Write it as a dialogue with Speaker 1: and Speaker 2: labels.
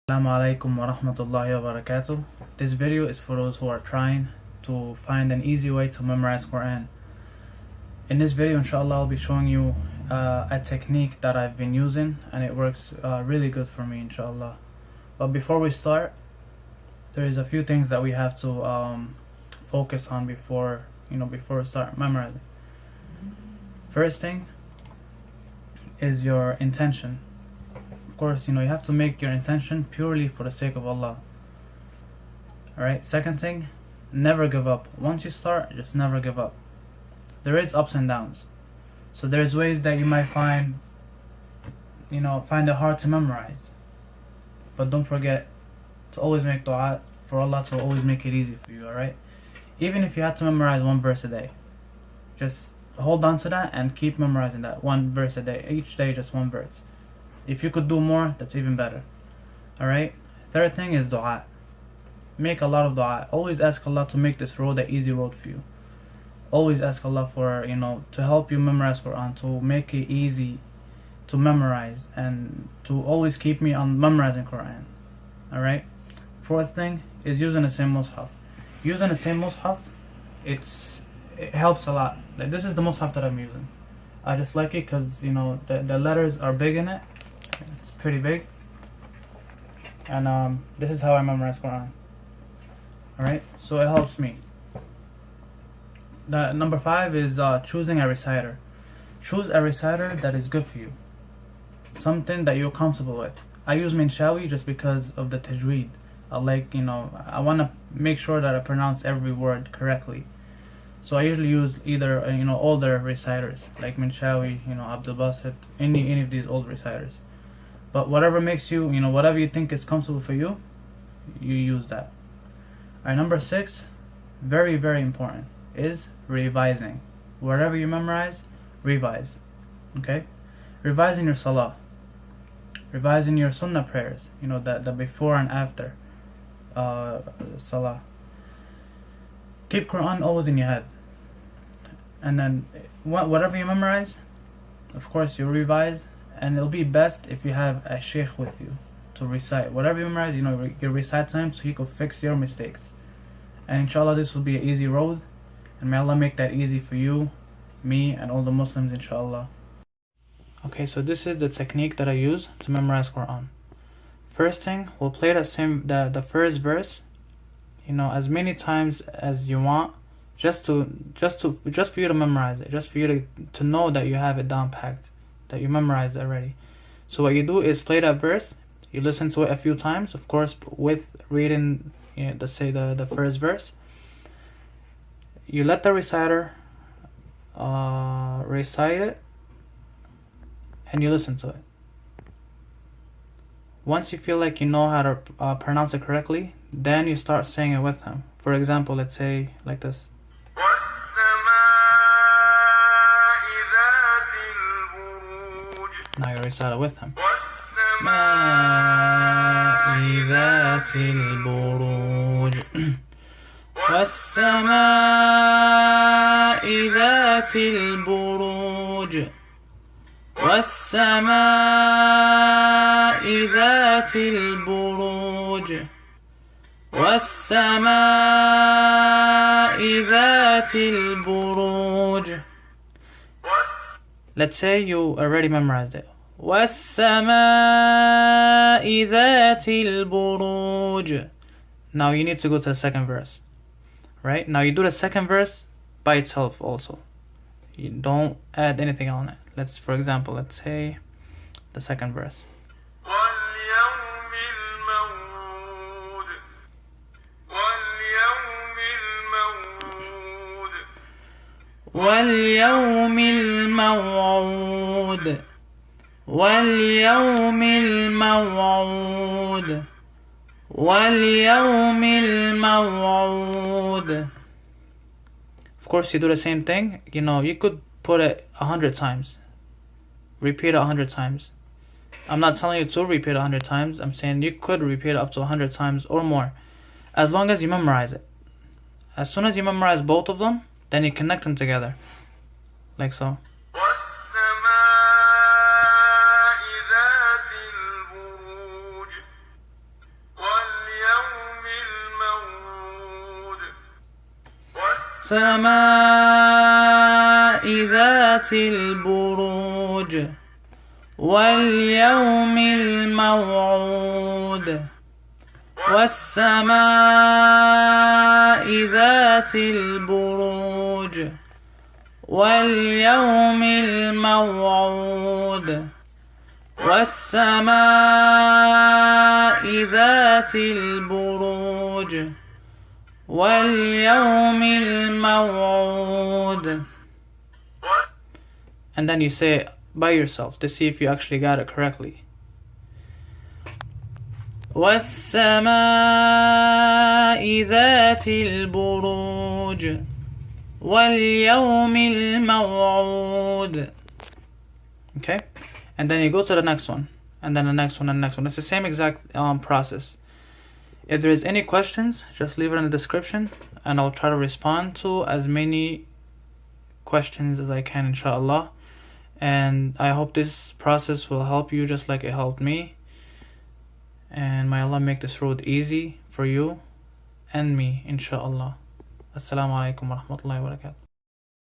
Speaker 1: Assalamu alaikum wa rahmatullahi wa barakatuh. This video is for those who are trying to find an easy way to memorize Quran. In this video, inshallah, I'll be showing you a technique that I've been using, and it works really good for me, inshallah. But before we start, there is a few things that we have to focus on before we start memorizing. First thing is your intention. Of course, you have to make your intention purely for the sake of Allah. Alright, second thing, never give up. Once you start, just never give up. There is ups and downs. So there's ways that you might find it hard to memorize. But don't forget to always make dua for Allah to always make it easy for you, alright? Even if you had to memorize one verse a day, just hold on to that and keep memorizing that one verse a day. Each day, just one verse. If you could do more, that's even better. Alright? Third thing is dua. Make a lot of dua. Always ask Allah to make this road an easy road for you. Always ask Allah for, to help you memorize Quran, to make it easy to memorize, and to always keep me on memorizing Quran. Alright? Fourth thing is using the same mushaf. Using the same mushaf, it helps a lot. Like, this is the mushaf that I'm using. I just like it because, the letters are big in it. It's pretty big, and this is how I memorize Quran. Alright, so it helps me. Number 5 is choosing a reciter. Choose a reciter that is good for you, something that you're comfortable with. I use Minshawi just because of the tajweed. I want to make sure that I pronounce every word correctly. So I usually use either older reciters like Minshawi, Abdul Basit, any of these old reciters. But whatever makes you, whatever you think is comfortable for you, you use that. Alright, number 6, very, very important, is revising. Wherever you memorize, revise. Okay? Revising your salah. Revising your sunnah prayers. The before and after salah. Keep Quran always in your head. And then, whatever you memorize, of course, you revise. And it'll be best if you have a sheikh with you to recite. Whatever you memorize, you recite time so he could fix your mistakes. And inshallah, this will be an easy road. And may Allah make that easy for you, me, and all the Muslims, inshallah. Okay, so this is the technique that I use to memorize Quran. First thing, we'll play the first verse, as many times as you want, just for you to memorize it, just for you to know that you have it down packed, that you memorized already. So what you do is play that verse, you listen to it a few times, of course, with reading the first verse. You let the reciter recite it, and you listen to it. Once you feel like you know how to pronounce it correctly, then you start saying it with him. For example, let's say like this. Now you recite it with him. ذات البروج والسماء ذات البروج والسماء ذات البروج والسماء ذات البروج. Let's say you already memorized it. وَالسَّمَاءِ ذَاتِ الْبُرُوجِ. Now you need to go to the second verse. Right? Now you do the second verse by itself also. You don't add anything on it. For example, let's say the second verse. وَالْيَوْمِ الْمَوْعُودِ وَالْيَوْمِ الْمَوْعُودِ وَالْيَوْمِ الْمَوْعُودِ. Of course, you do the same thing. You could put it 100 times. Repeat it 100 times. I'm not telling you to repeat it 100 times. I'm saying you could repeat it up to 100 times or more, as long as you memorize it. As soon as you memorize both of them, then you connect them together, like so. والسماء ذات البروج واليوم الموعود والسماء ذات البروج واليوم الموعود والسماء ذات البروج واليوم الموعود. And then you say it by yourself to see if you actually got it correctly. والسماء ذات البروج واليوم الموعود. Okay? And then you go to the next one, and then the next one, and the next one. It's the same exact process. If there is any questions, just leave it in the description, and I'll try to respond to as many questions as I can, inshallah. And I hope this process will help you just like it helped me. And may Allah make this road easy for you and me, inshallah. Assalamu alaikum wa rahmatullahi wa barakatuh.